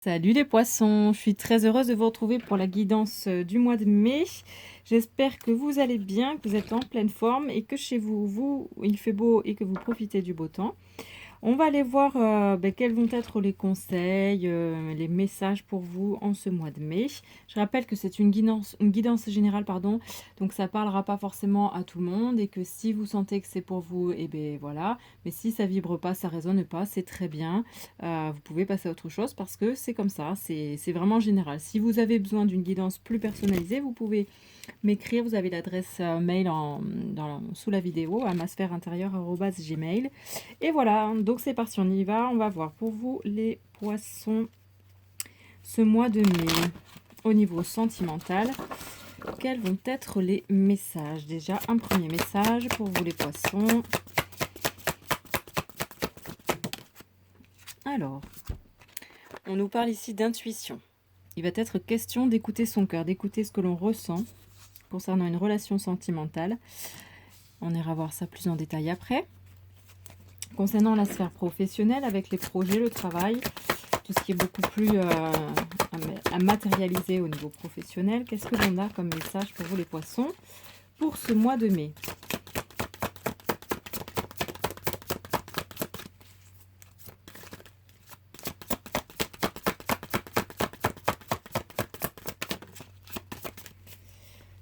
Salut les poissons, je suis très heureuse de vous retrouver pour la guidance du mois de mai. J'espère que vous allez bien, que vous êtes en pleine forme et que chez vous, il fait beau et que vous profitez du beau temps. On va aller voir quels vont être les conseils, les messages pour vous en ce mois de mai. Je rappelle que c'est une guidance générale, pardon, donc ça ne parlera pas forcément à tout le monde et que si vous sentez que c'est pour vous, et bien voilà. Mais si ça vibre pas, ça résonne pas, c'est très bien. Vous pouvez passer à autre chose parce que c'est comme ça, c'est vraiment général. Si vous avez besoin d'une guidance plus personnalisée, vous pouvez m'écrire. Vous avez l'adresse mail sous la vidéo, amasphèreintérieure@gmail. Et voilà, donc c'est parti, on y va. On va voir pour vous les poissons ce mois de mai. Au niveau sentimental, quels vont être les messages? Déjà, un premier message pour vous les poissons. Alors, on nous parle ici d'intuition. Il va être question d'écouter son cœur, d'écouter ce que l'on ressent concernant une relation sentimentale. On ira voir ça plus en détail après. Concernant la sphère professionnelle, avec les projets, le travail, tout ce qui est beaucoup plus à matérialiser au niveau professionnel, qu'est-ce que l'on a comme message pour vous les poissons pour ce mois de mai?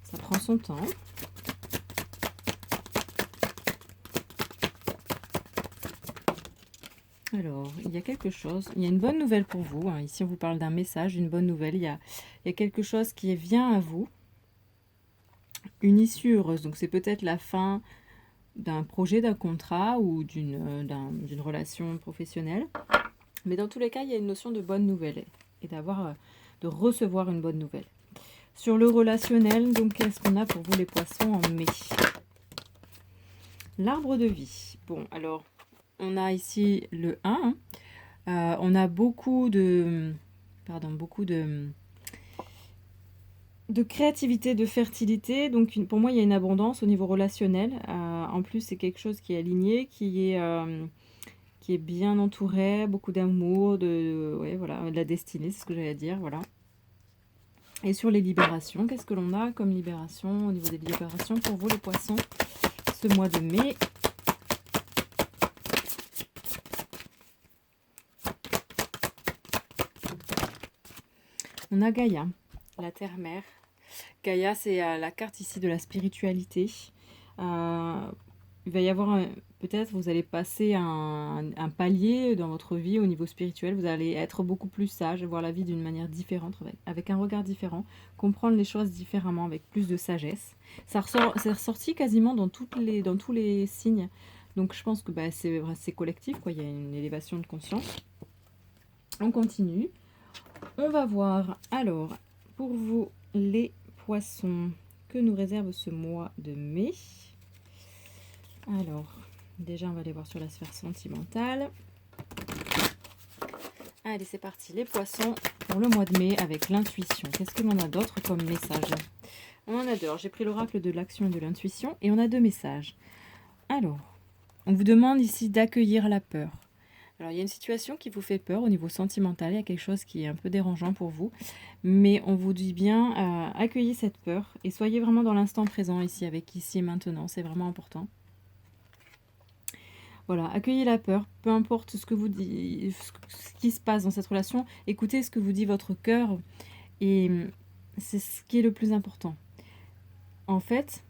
Ça prend son temps. Alors, il y a quelque chose, il y a une bonne nouvelle pour vous. Hein. Ici, on vous parle d'un message, une bonne nouvelle. Il y a quelque chose qui vient à vous. Une issue heureuse. Donc, c'est peut-être la fin d'un projet, d'un contrat ou d'une relation professionnelle. Mais dans tous les cas, il y a une notion de bonne nouvelle et de recevoir une bonne nouvelle. Sur le relationnel, donc, qu'est-ce qu'on a pour vous les poissons en mai? L'arbre de vie. Bon, alors, on a ici le 1. On a beaucoup de créativité, de fertilité. Donc, pour moi, il y a une abondance au niveau relationnel. En plus, c'est quelque chose qui est aligné, qui est bien entouré, beaucoup d'amour, de la destinée, c'est ce que j'allais dire, voilà. Et sur les libérations, qu'est-ce que l'on a comme libération au niveau des libérations pour vous les poissons ce mois de mai? On a Gaïa, la terre-mère. Gaïa, c'est la carte ici de la spiritualité. Il va y avoir peut-être vous allez passer un palier dans votre vie au niveau spirituel. Vous allez être beaucoup plus sage, voir la vie d'une manière différente, avec un regard différent, comprendre les choses différemment, avec plus de sagesse. C'est ressorti quasiment dans tous les signes. Donc je pense que c'est collectif, quoi. Il y a une élévation de conscience. On continue. On va voir alors pour vous les poissons que nous réserve ce mois de mai. Alors, déjà on va aller voir sur la sphère sentimentale. Allez, c'est parti, les poissons pour le mois de mai avec l'intuition. Qu'est-ce que l'on a d'autre comme message? On en a deux. J'ai pris l'oracle de l'action et de l'intuition et on a deux messages. Alors, on vous demande ici d'accueillir la peur. Alors, il y a une situation qui vous fait peur au niveau sentimental, il y a quelque chose qui est un peu dérangeant pour vous, mais on vous dit bien, accueillez cette peur et soyez vraiment dans l'instant présent ici, avec ici et maintenant, c'est vraiment important. Voilà, accueillez la peur, peu importe ce que vous dites, ce qui se passe dans cette relation, écoutez ce que vous dit votre cœur et c'est ce qui est le plus important. En fait,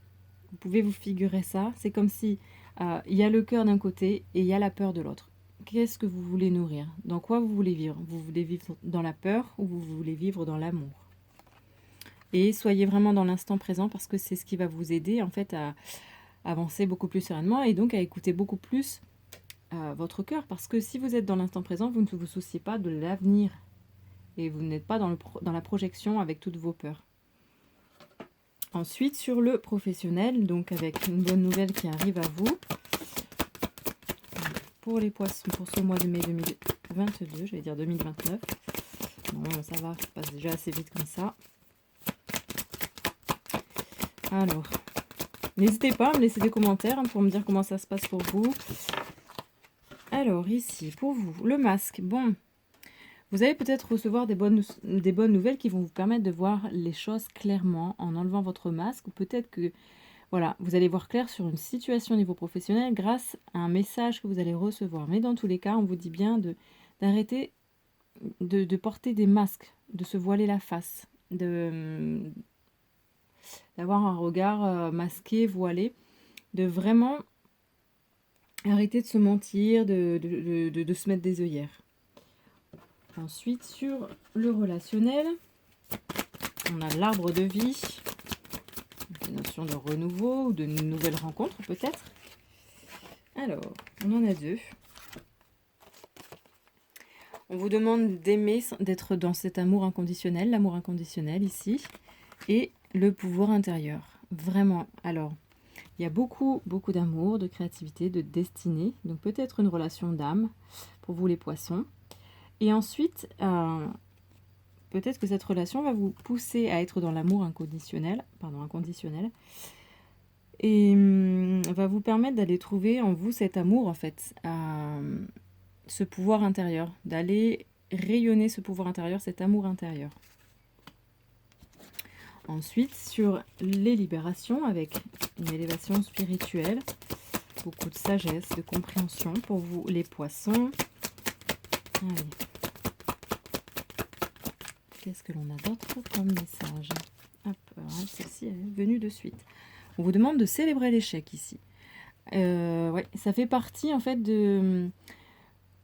vous pouvez vous figurer ça, c'est comme si il y a le cœur d'un côté et il y a la peur de l'autre. Qu'est-ce que vous voulez nourrir? Dans quoi vous voulez vivre? Vous voulez vivre dans la peur ou vous voulez vivre dans l'amour? Et soyez vraiment dans l'instant présent parce que c'est ce qui va vous aider en fait à avancer beaucoup plus sereinement et donc à écouter beaucoup plus votre cœur. Parce que si vous êtes dans l'instant présent, vous ne vous souciez pas de l'avenir et vous n'êtes pas dans la projection avec toutes vos peurs. Ensuite, sur le professionnel, donc avec une bonne nouvelle qui arrive à vous. Pour les poissons, pour ce mois de mai 2022, je vais dire 2029. Non, ça va, ça passe déjà assez vite comme ça. Alors, n'hésitez pas à me laisser des commentaires pour me dire comment ça se passe pour vous. Alors, ici, pour vous, le masque. Bon, Vous allez peut-être recevoir des bonnes nouvelles qui vont vous permettre de voir les choses clairement en enlevant votre masque. Ou peut-être que voilà, vous allez voir clair sur une situation au niveau professionnel grâce à un message que vous allez recevoir. Mais dans tous les cas, on vous dit bien d'arrêter de porter des masques, de se voiler la face, d'avoir un regard masqué, voilé, de vraiment arrêter de se mentir, de se mettre des œillères. Ensuite, sur le relationnel, on a l'arbre de vie, des notions de renouveau ou de nouvelles rencontres peut-être. Alors, on en a 2. On vous demande d'aimer, d'être dans cet amour inconditionnel, l'amour inconditionnel ici, et le pouvoir intérieur. Vraiment, alors, il y a beaucoup d'amour, de créativité, de destinée, donc peut-être une relation d'âme pour vous les poissons. Et ensuite, peut-être que cette relation va vous pousser à être dans l'amour inconditionnel, et va vous permettre d'aller trouver en vous cet amour en fait, ce pouvoir intérieur, d'aller rayonner ce pouvoir intérieur, cet amour intérieur. Ensuite, sur les libérations, avec une élévation spirituelle, beaucoup de sagesse, de compréhension pour vous les poissons. Allez. Qu'est-ce que l'on a d'autre comme message? Hop, celle-ci est venue de suite. On vous demande de célébrer l'échec ici. Ouais, ça fait partie en fait de...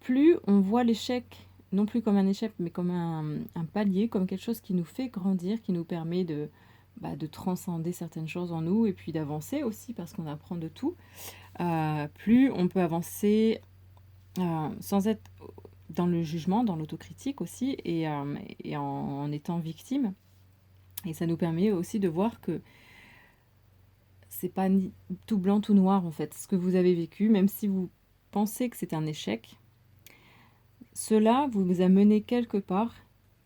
Plus on voit l'échec, non plus comme un échec, mais comme un palier, comme quelque chose qui nous fait grandir, qui nous permet de transcender certaines choses en nous et puis d'avancer aussi parce qu'on apprend de tout. Plus on peut avancer sans être dans le jugement, dans l'autocritique aussi et en étant victime. Et ça nous permet aussi de voir que c'est pas ni tout blanc, tout noir en fait, ce que vous avez vécu, même si vous pensez que c'est un échec. Cela vous a mené quelque part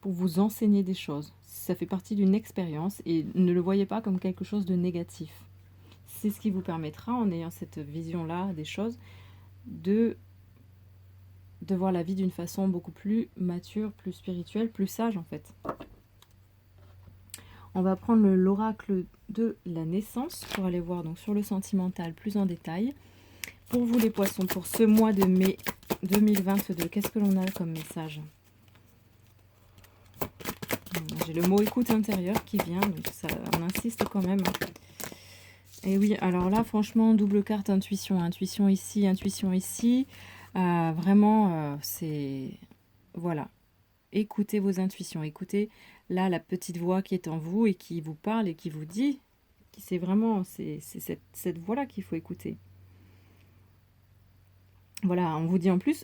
pour vous enseigner des choses. Ça fait partie d'une expérience et ne le voyez pas comme quelque chose de négatif. C'est ce qui vous permettra, en ayant cette vision-là des choses, de voir la vie d'une façon beaucoup plus mature, plus spirituelle, plus sage en fait. On va prendre l'oracle de la naissance pour aller voir donc sur le sentimental plus en détail. Pour vous les poissons, pour ce mois de mai 2022, qu'est-ce que l'on a comme message? J'ai le mot écoute intérieure qui vient, donc ça, on insiste quand même. Et oui, alors là, franchement, double carte intuition. Intuition ici, intuition ici. Vraiment, c'est... Voilà. Écoutez vos intuitions. Écoutez, là, la petite voix qui est en vous et qui vous parle et qui vous dit... C'est vraiment... C'est cette voix-là qu'il faut écouter. Voilà, on vous dit en plus,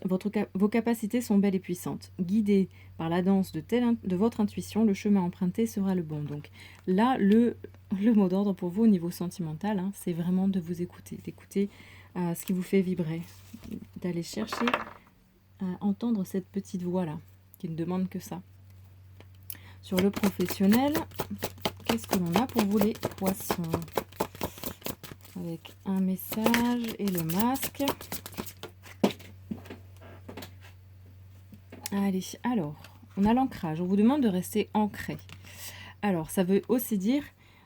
vos capacités sont belles et puissantes. Guidées par la danse de votre intuition, le chemin emprunté sera le bon. Donc là, le mot d'ordre pour vous au niveau sentimental, hein, c'est vraiment de vous écouter, d'écouter ce qui vous fait vibrer, d'aller chercher à entendre cette petite voix-là, qui ne demande que ça. Sur le professionnel, qu'est-ce que l'on a pour vous les poissons? Avec un message et le masque. Allez, alors, on a l'ancrage. On vous demande de rester ancré. Alors, ça veut aussi dire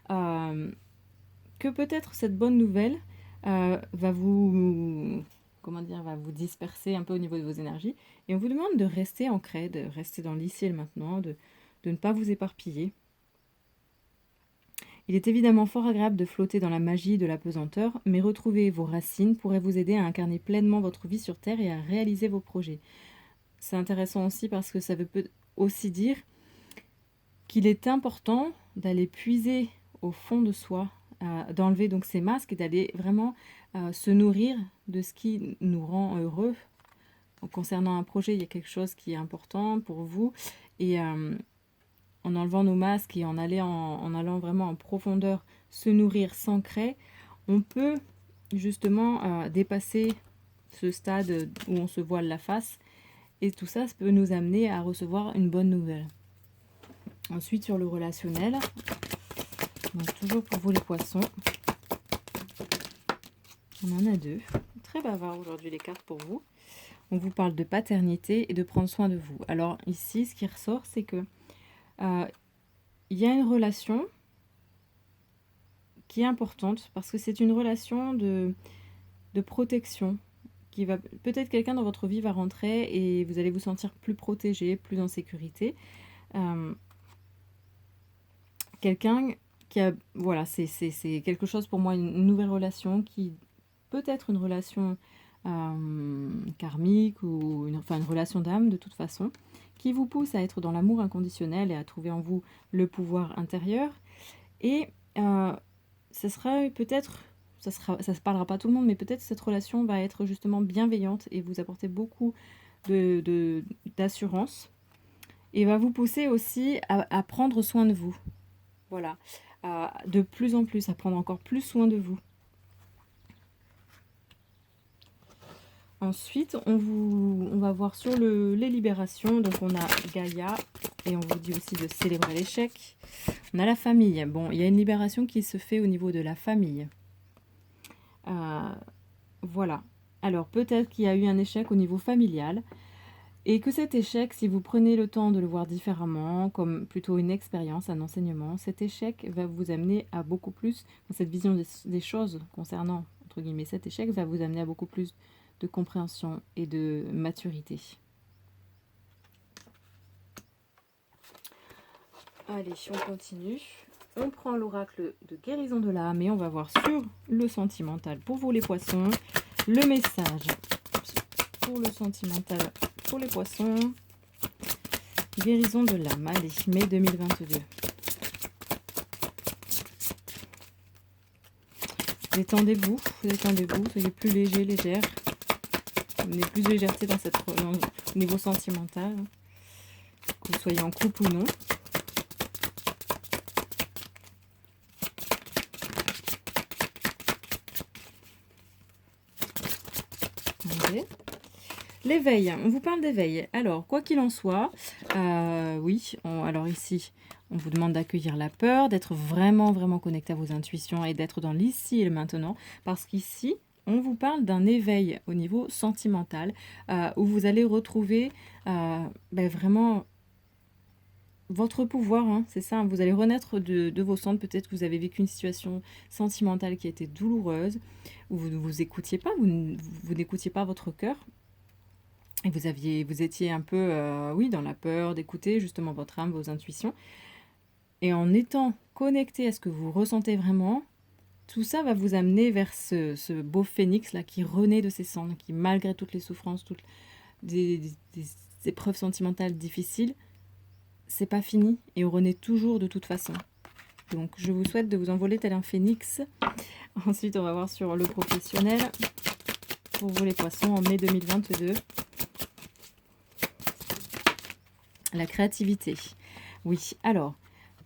que peut-être cette bonne nouvelle va vous disperser un peu au niveau de vos énergies. Et on vous demande de rester ancré, de rester dans l'ici et le maintenant, de ne pas vous éparpiller. Il est évidemment fort agréable de flotter dans la magie de la pesanteur, mais retrouver vos racines pourrait vous aider à incarner pleinement votre vie sur Terre et à réaliser vos projets. C'est intéressant aussi parce que ça veut aussi dire qu'il est important d'aller puiser au fond de soi, d'enlever donc ces masques et d'aller vraiment se nourrir de ce qui nous rend heureux. Donc, concernant un projet, il y a quelque chose qui est important pour vous et en enlevant nos masques et en allant vraiment en profondeur se nourrir, s'ancrer, on peut justement dépasser ce stade où on se voile la face. Et tout ça peut nous amener à recevoir une bonne nouvelle. Ensuite, sur le relationnel, donc toujours pour vous les poissons, on en a 2. Très bavard aujourd'hui les cartes pour vous. on vous parle de paternité et de prendre soin de vous. Alors ici, ce qui ressort, c'est que il y a une relation qui est importante parce que c'est une relation de protection qui va peut-être quelqu'un dans votre vie va rentrer et vous allez vous sentir plus protégé, plus en sécurité. Quelqu'un qui a voilà, c'est quelque chose pour moi, une nouvelle relation qui peut être une relation karmique ou une relation d'âme de toute façon, qui vous pousse à être dans l'amour inconditionnel et à trouver en vous le pouvoir intérieur. Et ça sera peut-être, ça se parlera pas à tout le monde, mais peut-être cette relation va être justement bienveillante et vous apporter beaucoup d'assurance et va vous pousser aussi à prendre soin de vous. Voilà, de plus en plus, à prendre encore plus soin de vous. Ensuite, on va voir sur les libérations. Donc, on a Gaïa et on vous dit aussi de célébrer l'échec. On a la famille. Bon, il y a une libération qui se fait au niveau de la famille. Voilà. Alors, peut-être qu'il y a eu un échec au niveau familial et que cet échec, si vous prenez le temps de le voir différemment, comme plutôt une expérience, un enseignement, cet échec va vous amener à beaucoup plus, dans cette vision des choses concernant, entre guillemets, cet échec va vous amener à beaucoup plus de compréhension et de maturité. Allez, on continue. On prend l'oracle de guérison de l'âme et on va voir sur le sentimental pour vous les poissons. Le message pour le sentimental pour les poissons. Guérison de l'âme. Allez, mai 2022. Détendez-vous, soyez plus léger, légère. Amenez plus de légèreté dans au niveau sentimental, que vous soyez en couple ou non. L'éveil, on vous parle d'éveil. Alors, quoi qu'il en soit, oui, alors ici, on vous demande d'accueillir la peur, d'être vraiment, vraiment connecté à vos intuitions et d'être dans l'ici et le maintenant. Parce qu'ici, on vous parle d'un éveil au niveau sentimental, où vous allez retrouver vraiment votre pouvoir, hein, c'est ça, vous allez renaître de vos cendres. Peut-être que vous avez vécu une situation sentimentale qui a été douloureuse, où vous ne vous écoutiez pas, vous n'écoutiez pas votre cœur. Et vous étiez un peu, oui, dans la peur d'écouter justement votre âme, vos intuitions. Et en étant connecté à ce que vous ressentez vraiment, tout ça va vous amener vers ce beau phénix là qui renaît de ses cendres, qui malgré toutes les souffrances, toutes des épreuves sentimentales difficiles, c'est pas fini et on renaît toujours de toute façon. Donc je vous souhaite de vous envoler tel un phénix. Ensuite on va voir sur le professionnel pour vous les poissons en mai 2022. La créativité. Oui, alors,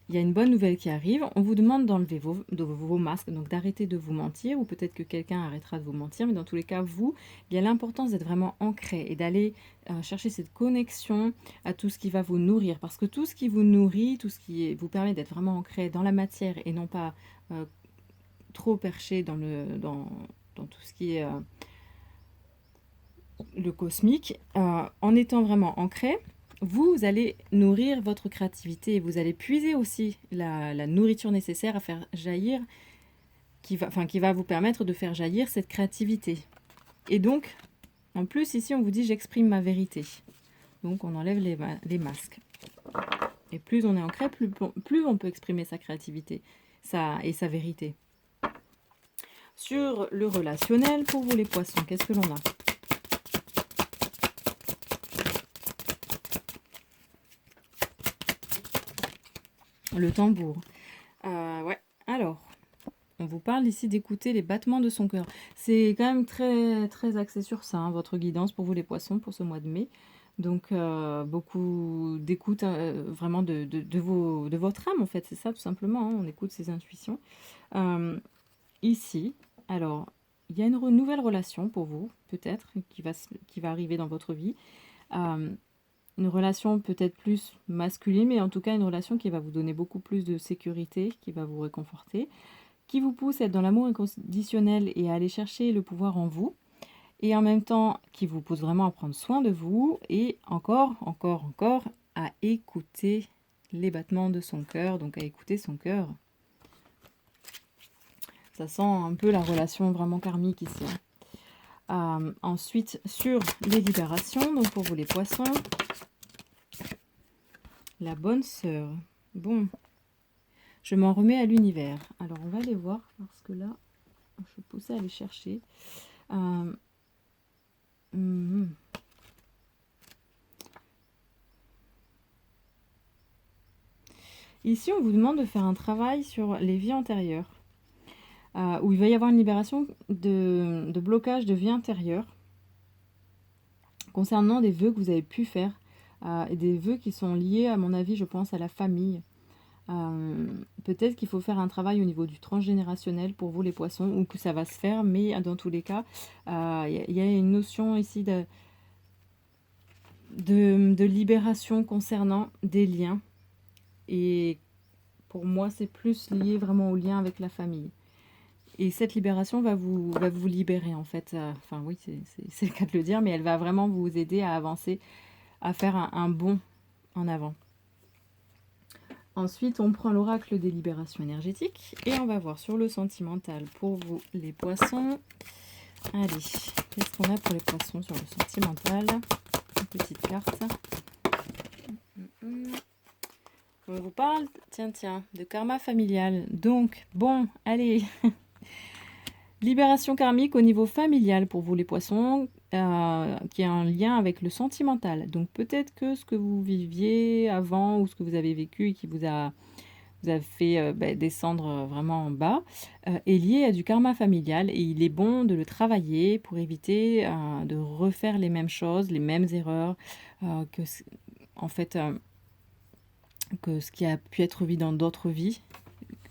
il y a une bonne nouvelle qui arrive. On vous demande d'enlever vos masques, donc d'arrêter de vous mentir, ou peut-être que quelqu'un arrêtera de vous mentir, mais dans tous les cas, vous, il y a l'importance d'être vraiment ancré et d'aller chercher cette connexion à tout ce qui va vous nourrir. Parce que tout ce qui vous nourrit, tout ce qui vous permet d'être vraiment ancré dans la matière et non pas trop perché dans tout ce qui est le cosmique, en étant vraiment ancré, vous allez nourrir votre créativité et vous allez puiser aussi la nourriture nécessaire à faire jaillir, qui va vous permettre de faire jaillir cette créativité. Et donc, en plus, ici, on vous dit « j'exprime ma vérité ». Donc, on enlève les masques. Et plus on est ancré, plus on peut exprimer sa créativité et sa vérité. Sur le relationnel, pour vous les poissons, qu'est-ce que l'on a ? Le tambour. Ouais, alors, on vous parle ici d'écouter les battements de son cœur. C'est quand même très, très axé sur ça, hein, votre guidance pour vous les poissons pour ce mois de mai. Donc, beaucoup d'écoute vraiment de votre âme, en fait. C'est ça, tout simplement. Hein, on écoute ses intuitions. Ici, alors, il y a une nouvelle relation pour vous, peut-être, qui va arriver dans votre vie. Une relation peut-être plus masculine, mais en tout cas une relation qui va vous donner beaucoup plus de sécurité, qui va vous réconforter, qui vous pousse à être dans l'amour inconditionnel et à aller chercher le pouvoir en vous. et en même temps qui vous pousse vraiment à prendre soin de vous et encore à écouter les battements de son cœur, donc à écouter son cœur. Ça sent un peu la relation vraiment karmique ici. Ensuite, sur les libérations, donc pour vous les poissons, la bonne sœur. Bon, je m'en remets à l'univers. Alors, on va aller voir, parce que là, je suis poussée à aller chercher. Ici, on vous demande de faire un travail sur les vies antérieures, où il va y avoir une libération de blocage de vie intérieure concernant des vœux que vous avez pu faire, et des vœux qui sont liés, à mon avis, je pense, à la famille. Peut-être qu'il faut faire un travail au niveau du transgénérationnel pour vous les poissons, ou que ça va se faire, mais dans tous les cas, il y a une notion ici de libération concernant des liens. Et pour moi, c'est plus lié vraiment au lien avec la famille. Et cette libération va vous libérer, en fait. Enfin, oui, c'est le cas de le dire, mais elle va vraiment vous aider à avancer, à faire un bond en avant. Ensuite, on prend l'oracle des libérations énergétiques et on va voir sur le sentimental pour vous, les poissons. Allez, qu'est-ce qu'on a pour les poissons sur le sentimental? Une petite carte. On vous parle, tiens, de karma familial. Donc, bon, allez. Libération karmique au niveau familial pour vous les poissons, qui a un lien avec le sentimental. Donc peut-être que ce que vous viviez avant ou ce que vous avez vécu et qui vous a fait descendre vraiment en bas, est lié à du karma familial et il est bon de le travailler pour éviter de refaire les mêmes choses, les mêmes erreurs, que ce qui a pu être vécu dans d'autres vies.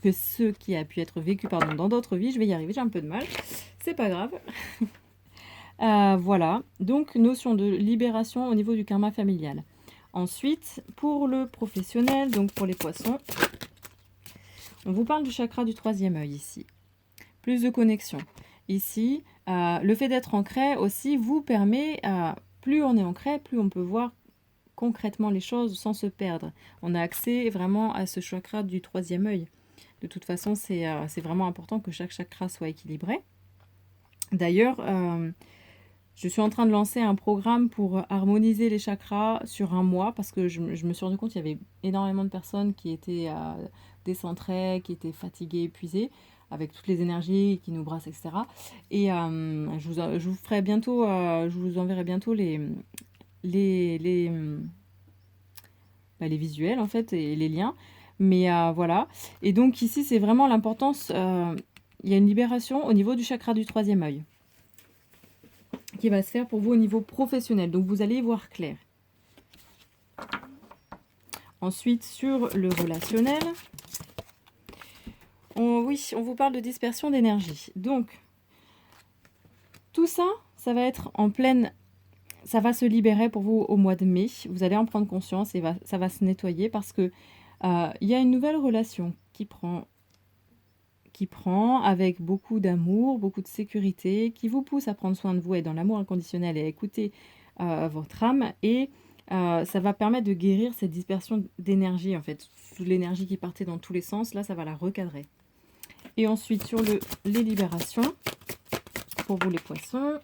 Que ce qui a pu être vécu dans d'autres vies. Je vais y arriver, j'ai un peu de mal. C'est pas grave. Voilà. Donc, notion de libération au niveau du karma familial. Ensuite, pour le professionnel, donc pour les poissons, on vous parle du chakra du troisième œil ici. Plus de connexion. Ici, le fait d'être ancré aussi vous permet, plus on est ancré, plus on peut voir concrètement les choses sans se perdre. On a accès vraiment à ce chakra du troisième œil. De toute façon, c'est vraiment important que chaque chakra soit équilibré. D'ailleurs, je suis en train de lancer un programme pour harmoniser les chakras sur un mois parce que je me suis rendu compte qu'il y avait énormément de personnes qui étaient décentrées, qui étaient fatiguées, épuisées, avec toutes les énergies qui nous brassent, etc. Et je vous ferai bientôt, je vous enverrai bientôt les visuels en fait et les liens. Mais voilà. Et donc ici, c'est vraiment l'importance. Il y a une libération au niveau du chakra du troisième œil qui va se faire pour vous au niveau professionnel. Donc vous allez y voir clair. Ensuite, sur le relationnel, on vous parle de dispersion d'énergie. Donc, tout ça, ça va être en pleine... Ça va se libérer pour vous au mois de mai. Vous allez en prendre conscience et ça va se nettoyer parce que il y a une nouvelle relation qui prend avec beaucoup d'amour, beaucoup de sécurité, qui vous pousse à prendre soin de vous et dans l'amour inconditionnel et à écouter votre âme. Et ça va permettre de guérir cette dispersion d'énergie, en fait. Toute l'énergie qui partait dans tous les sens, là, ça va la recadrer. Et ensuite, sur les libérations, pour vous les poissons.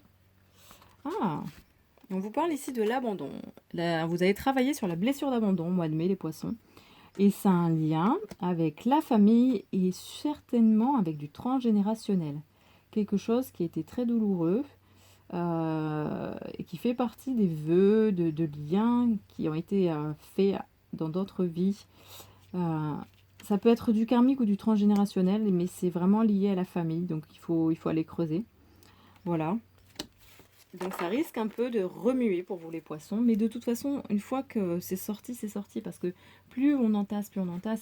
On vous parle ici de l'abandon. Vous avez travaillé sur la blessure d'abandon au mois de mai, les poissons. Et ça a un lien avec la famille et certainement avec du transgénérationnel. Quelque chose qui a été très douloureux et qui fait partie des vœux, de liens qui ont été faits dans d'autres vies. Ça peut être du karmique ou du transgénérationnel, mais c'est vraiment lié à la famille, donc il faut aller creuser. Voilà. Donc ça risque un peu de remuer pour vous les poissons, mais de toute façon, une fois que c'est sorti, parce que plus on entasse,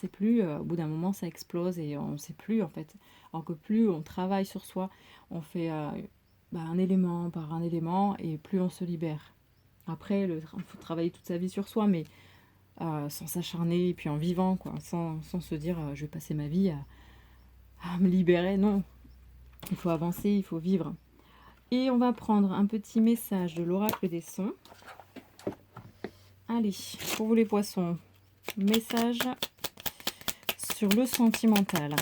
et plus au bout d'un moment ça explose et on ne sait plus en fait. Alors que plus on travaille sur soi, on fait un élément par un élément et plus on se libère. Après, il faut travailler toute sa vie sur soi, mais sans s'acharner et puis en vivant, quoi, sans se dire je vais passer ma vie à me libérer. Non, il faut avancer, il faut vivre. Et on va prendre un petit message de l'oracle des sons. Allez, pour vous les poissons, message sur le sentimental.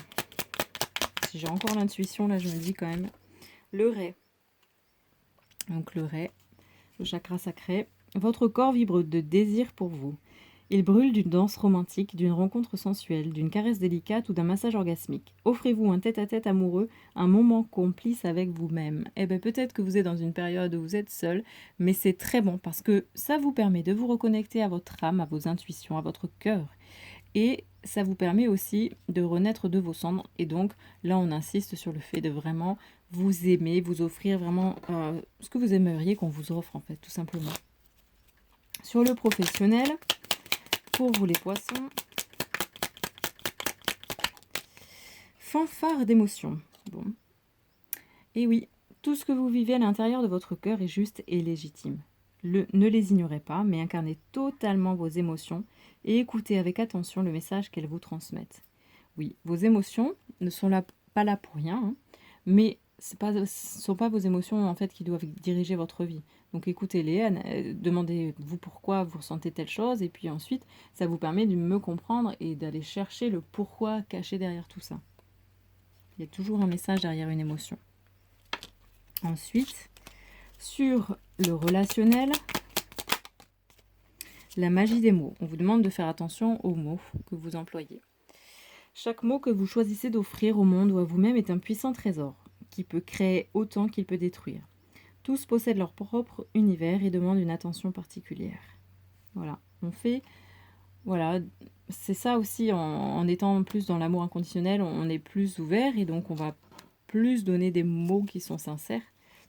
Si j'ai encore l'intuition, là je me dis quand même le Ré. Donc le Ré, le chakra sacré. Votre corps vibre de désir pour vous. Il brûle d'une danse romantique, d'une rencontre sensuelle, d'une caresse délicate ou d'un massage orgasmique. Offrez-vous un tête-à-tête amoureux, un moment complice avec vous-même. Eh bien peut-être que vous êtes dans une période où vous êtes seul, mais c'est très bon parce que ça vous permet de vous reconnecter à votre âme, à vos intuitions, à votre cœur. Et ça vous permet aussi de renaître de vos cendres. Et donc là, on insiste sur le fait de vraiment vous aimer, vous offrir vraiment ce que vous aimeriez qu'on vous offre en fait, tout simplement. Sur le professionnel, pour vous les poissons, fanfare d'émotions. Bon. Et oui, tout ce que vous vivez à l'intérieur de votre cœur est juste et légitime. Ne les ignorez pas, mais incarnez totalement vos émotions et écoutez avec attention le message qu'elles vous transmettent. Oui, vos émotions ne sont pas là pour rien, hein, mais ce ne sont pas vos émotions en fait qui doivent diriger votre vie. Donc écoutez-les, demandez-vous pourquoi vous ressentez telle chose, et puis ensuite, ça vous permet de me comprendre et d'aller chercher le pourquoi caché derrière tout ça. Il y a toujours un message derrière une émotion. Ensuite, sur le relationnel, la magie des mots. On vous demande de faire attention aux mots que vous employez. Chaque mot que vous choisissez d'offrir au monde ou à vous-même est un puissant trésor, qui peut créer autant qu'il peut détruire. Tous possèdent leur propre univers et demandent une attention particulière. Voilà, voilà, c'est ça aussi, en étant plus dans l'amour inconditionnel, on est plus ouvert et donc on va plus donner des mots qui sont sincères.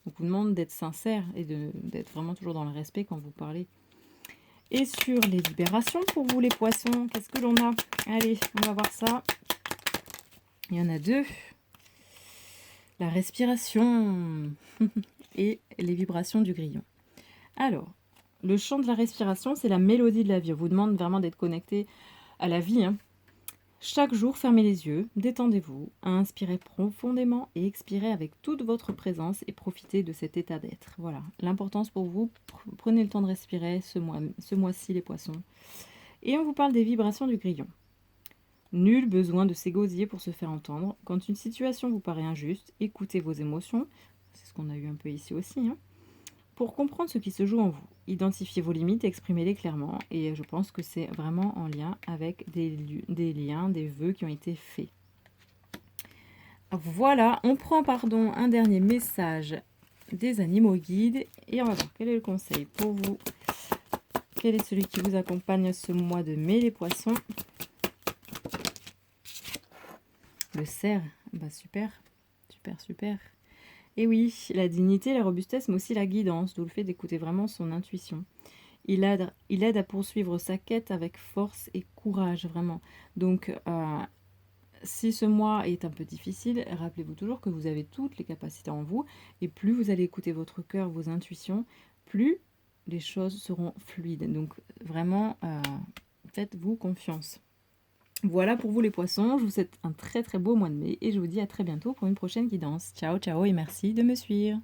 Donc on vous demande d'être sincère et d'être vraiment toujours dans le respect quand vous parlez. Et sur les libérations, pour vous les poissons, qu'est-ce que l'on a? Allez, on va voir ça. Il y en a deux. La respiration et les vibrations du grillon. Alors, le chant de la respiration, c'est la mélodie de la vie. On vous demande vraiment d'être connecté à la vie, hein. Chaque jour, fermez les yeux, détendez-vous, inspirez profondément et expirez avec toute votre présence et profitez de cet état d'être. Voilà, l'importance pour vous, prenez le temps de respirer ce mois-ci les poissons. Et on vous parle des vibrations du grillon. Nul besoin de s'égosiller pour se faire entendre. Quand une situation vous paraît injuste, écoutez vos émotions, c'est ce qu'on a eu un peu ici aussi, hein, pour comprendre ce qui se joue en vous. Identifiez vos limites, exprimez-les clairement. Et je pense que c'est vraiment en lien avec des liens, des vœux qui ont été faits. Voilà, on prend un dernier message des animaux guides. Et on va voir quel est le conseil pour vous. Quel est celui qui vous accompagne ce mois de mai, les poissons? Le cerf, bah super, super, super. Et oui, la dignité, la robustesse, mais aussi la guidance, d'où le fait d'écouter vraiment son intuition. Il aide à poursuivre sa quête avec force et courage, vraiment. Donc, si ce mois est un peu difficile, rappelez-vous toujours que vous avez toutes les capacités en vous, et plus vous allez écouter votre cœur, vos intuitions, plus les choses seront fluides. Donc, vraiment, faites-vous confiance. Voilà pour vous les poissons, je vous souhaite un très très beau mois de mai et je vous dis à très bientôt pour une prochaine guidance. Ciao ciao et merci de me suivre.